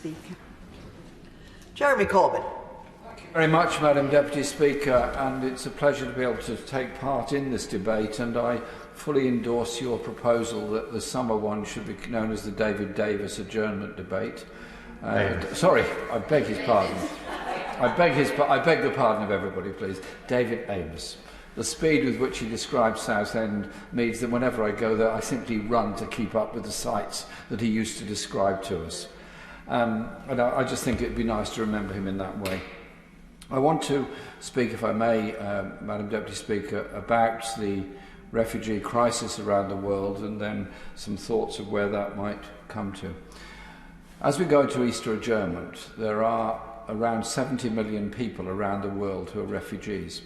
Speaker. Jeremy Corbyn. Thank you very much, Madam Deputy Speaker, and it's a pleasure to be able to take part in this debate, and I fully endorse your proposal that the summer one should be known as the David Davis adjournment debate. Sorry, I beg his pardon. I beg the pardon of everybody, please. David Amos. The speed with which he describes Southend means that whenever I go there, I simply run to keep up with the sights that he used to describe to us. And I just think it would be nice to remember him in that way. I want to speak, if I may, Madam Deputy Speaker, about the refugee crisis around the world and then some thoughts of where that might come to. As we go into Easter adjournment, there are around 70 million people around the world who are refugees.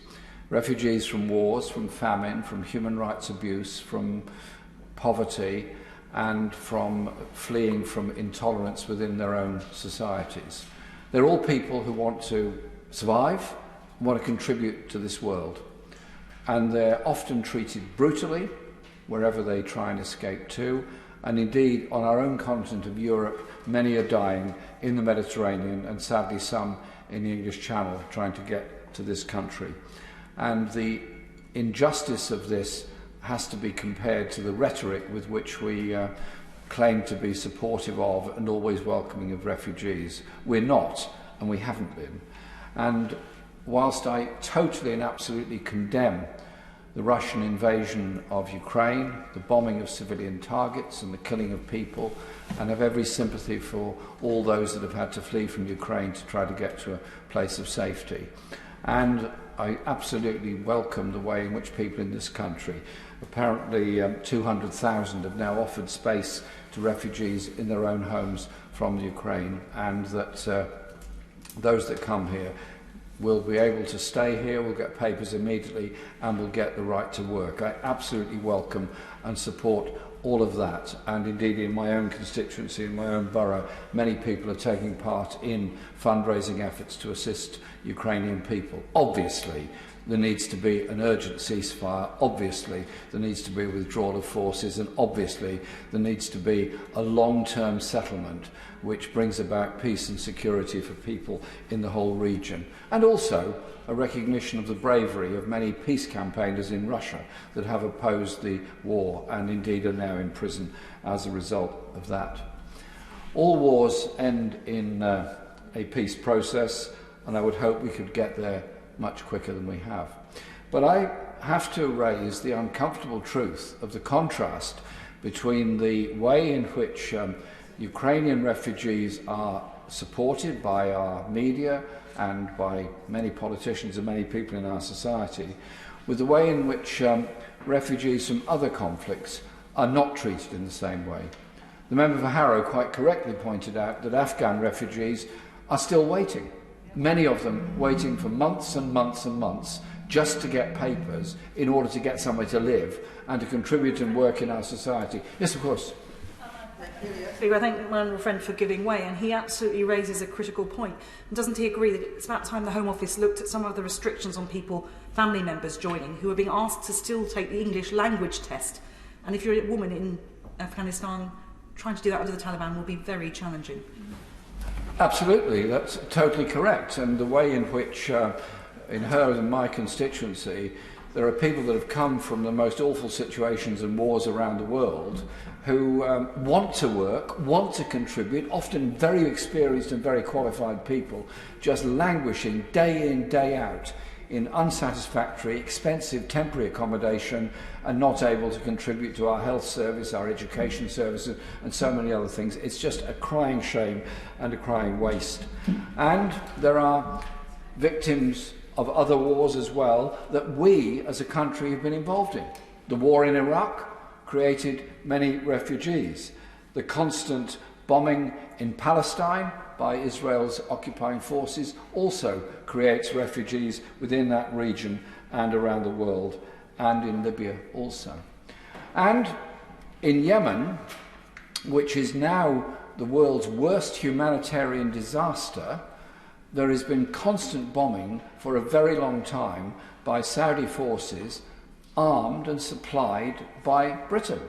Refugees from wars, from famine, from human rights abuse, from poverty, and from fleeing from intolerance within their own societies. They're all people who want to survive, want to contribute to this world. And they're often treated brutally wherever they try and escape to. And indeed, on our own continent of Europe, many are dying in the Mediterranean and sadly some in the English Channel trying to get to this country. And the injustice of this has to be compared to the rhetoric with which we claim to be supportive of and always welcoming of refugees. We're not, and we haven't been. And whilst I totally and absolutely condemn the Russian invasion of Ukraine, the bombing of civilian targets and the killing of people, and have every sympathy for all those that have had to flee from Ukraine to try to get to a place of safety. And I absolutely welcome the way in which people in this country, apparently 200,000 have now offered space to refugees in their own homes from Ukraine, and that those that come here will be able to stay here, will get papers immediately, and will get the right to work. I absolutely welcome and support all of that. And indeed, in my own constituency, in my own borough, many people are taking part in fundraising efforts to assist Ukrainian people. Obviously, there needs to be an urgent ceasefire. Obviously, there needs to be a withdrawal of forces. And obviously, there needs to be a long-term settlement which brings about peace and security for people in the whole region. And also a recognition of the bravery of many peace campaigners in Russia that have opposed the war and indeed are now in prison as a result of that. All wars end in a peace process, and I would hope we could get there much quicker than we have. But I have to raise the uncomfortable truth of the contrast between the way in which Ukrainian refugees are supported by our media and by many politicians and many people in our society, with the way in which refugees from other conflicts are not treated in the same way. The member for Harrow quite correctly pointed out that Afghan refugees are still waiting, many of them waiting for months and months and months just to get papers in order to get somewhere to live and to contribute and work in our society. Yes, of course. I thank my honourable friend for giving way, and he absolutely raises a critical point. And doesn't he agree that it's about time the Home Office looked at some of the restrictions on people, family members joining, who are being asked to still take the English language test? And if you're a woman in Afghanistan, trying to do that under the Taliban will be very challenging. Absolutely, that's totally correct. And the way in which, in her and my constituency, there are people that have come from the most awful situations and wars around the world who want to work, want to contribute, often very experienced and very qualified people, just languishing day in, day out in unsatisfactory, expensive temporary accommodation and not able to contribute to our health service, our education services and so many other things. It's just a crying shame and a crying waste. And there are victims of other wars as well that we as a country have been involved in. The war in Iraq created many refugees. The constant bombing in Palestine by Israel's occupying forces also creates refugees within that region and around the world, and in Libya also. And in Yemen, which is now the world's worst humanitarian disaster, there has been constant bombing for a very long time by Saudi forces, armed and supplied by Britain.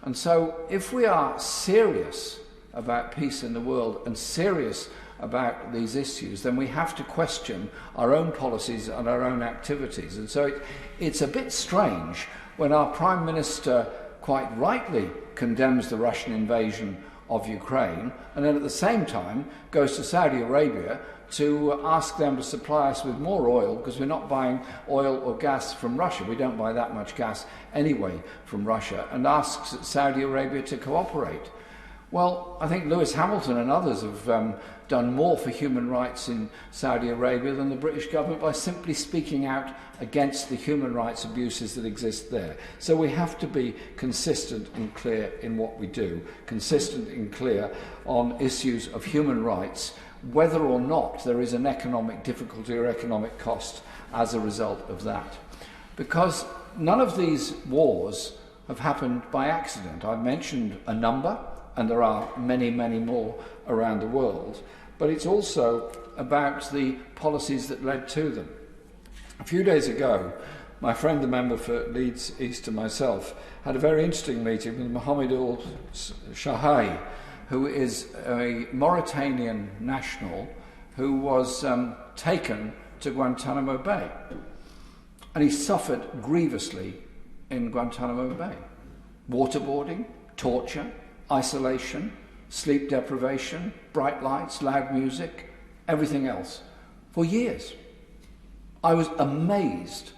And so if we are serious about peace in the world and serious about these issues, then we have to question our own policies and our own activities. And so it's a bit strange when our Prime Minister quite rightly condemns the Russian invasion of Ukraine and then at the same time goes to Saudi Arabia to ask them to supply us with more oil, because we're not buying oil or gas from Russia. We don't buy that much gas anyway from Russia, and asks Saudi Arabia to cooperate. Well, I think Lewis Hamilton and others have done more for human rights in Saudi Arabia than the British government by simply speaking out against the human rights abuses that exist there. So we have to be consistent and clear in what we do, consistent and clear on issues of human rights, whether or not there is an economic difficulty or economic cost as a result of that. Because none of these wars have happened by accident. I've mentioned a number, and there are many, many more around the world, but it's also about the policies that led to them. A few days ago, my friend, the member for Leeds East, and myself had a very interesting meeting with Mohamed Ould Shahai, who is a Mauritanian national who was taken to Guantanamo Bay. And he suffered grievously in Guantanamo Bay. Waterboarding, torture, isolation, sleep deprivation, bright lights, loud music, everything else, for years. I was amazed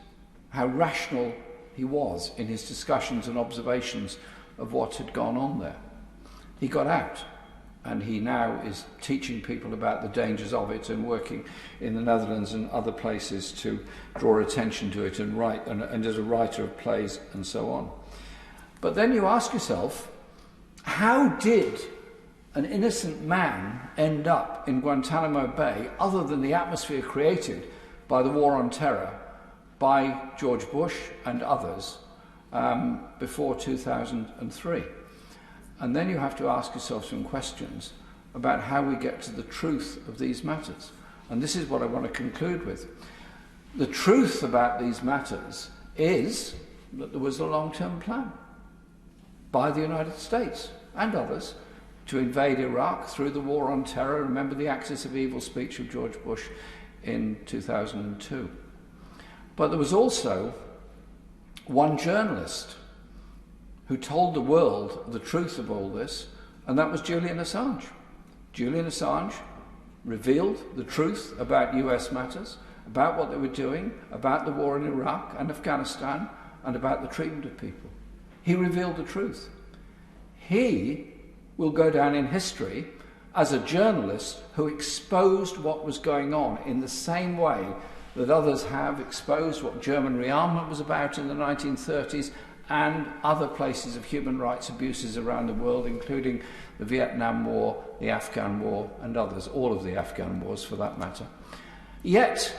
how rational he was in his discussions and observations of what had gone on there. He got out, and he now is teaching people about the dangers of it and working in the Netherlands and other places to draw attention to it and write, and as a writer of plays and so on. But then you ask yourself, how did an innocent man end up in Guantanamo Bay other than the atmosphere created by the war on terror by George Bush and others before 2003? And then you have to ask yourself some questions about how we get to the truth of these matters. And this is what I want to conclude with. The truth about these matters is that there was a long-term plan by the United States and others to invade Iraq through the war on terror. Remember the Axis of Evil speech of George Bush in 2002. But there was also one journalist who told the world the truth of all this, and that was Julian Assange. Julian Assange revealed the truth about US matters, about what they were doing, about the war in Iraq and Afghanistan, and about the treatment of people. He revealed the truth. He will go down in history as a journalist who exposed what was going on in the same way that others have exposed what German rearmament was about in the 1930s and other places of human rights abuses around the world, including the Vietnam War, the Afghan War, and others, all of the Afghan wars for that matter. Yet,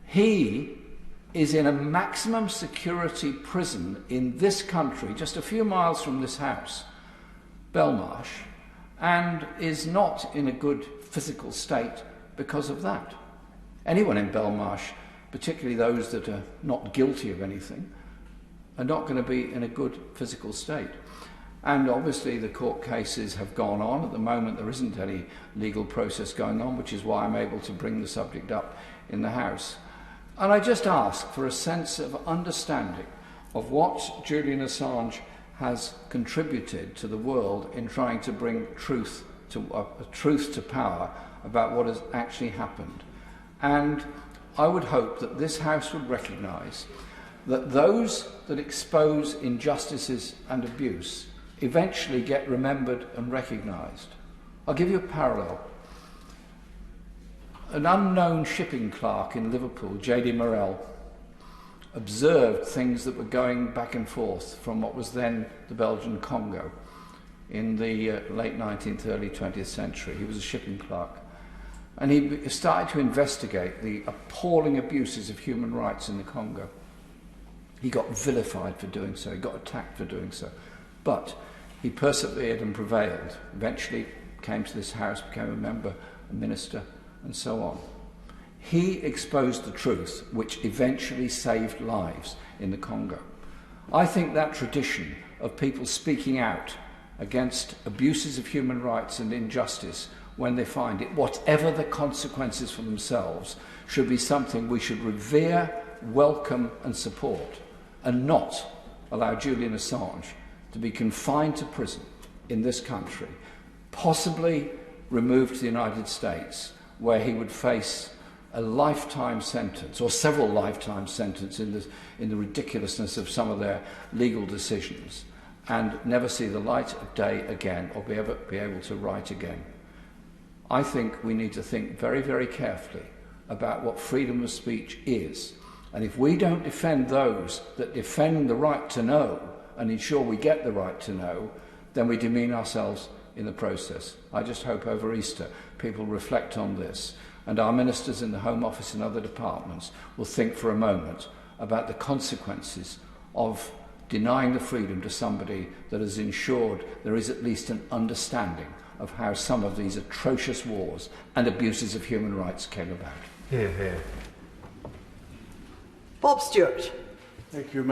he is in a maximum security prison in this country, just a few miles from this house, Belmarsh, and is not in a good physical state because of that. Anyone in Belmarsh, particularly those that are not guilty of anything, are not going to be in a good physical state. And obviously the court cases have gone on. At the moment there isn't any legal process going on, which is why I'm able to bring the subject up in the House. And I just ask for a sense of understanding of what Julian Assange has contributed to the world in trying to bring truth to power about what has actually happened. And I would hope that this House would recognise that those that expose injustices and abuse eventually get remembered and recognised. I'll give you a parallel. An unknown shipping clerk in Liverpool, J.D. Morrell, observed things that were going back and forth from what was then the Belgian Congo in the late 19th, early 20th century. He was a shipping clerk. And he started to investigate the appalling abuses of human rights in the Congo. He got vilified for doing so, he got attacked for doing so. But he persevered and prevailed. Eventually came to this House, became a member, a minister, and so on. He exposed the truth, which eventually saved lives in the Congo. I think that tradition of people speaking out against abuses of human rights and injustice when they find it, whatever the consequences for themselves, should be something we should revere, welcome and support, and not allow Julian Assange to be confined to prison in this country, possibly removed to the United States, where he would face a lifetime sentence, or several lifetime sentences in the ridiculousness of some of their legal decisions, and never see the light of day again, or be able to write again. I think we need to think very, very carefully about what freedom of speech is. And if we don't defend those that defend the right to know and ensure we get the right to know, then we demean ourselves in the process. I just hope over Easter people reflect on this, and our ministers in the Home Office and other departments will think for a moment about the consequences of denying the freedom to somebody that has ensured there is at least an understanding of how some of these atrocious wars and abuses of human rights came about. Hear, hear. Bob Stewart. Thank you, Madam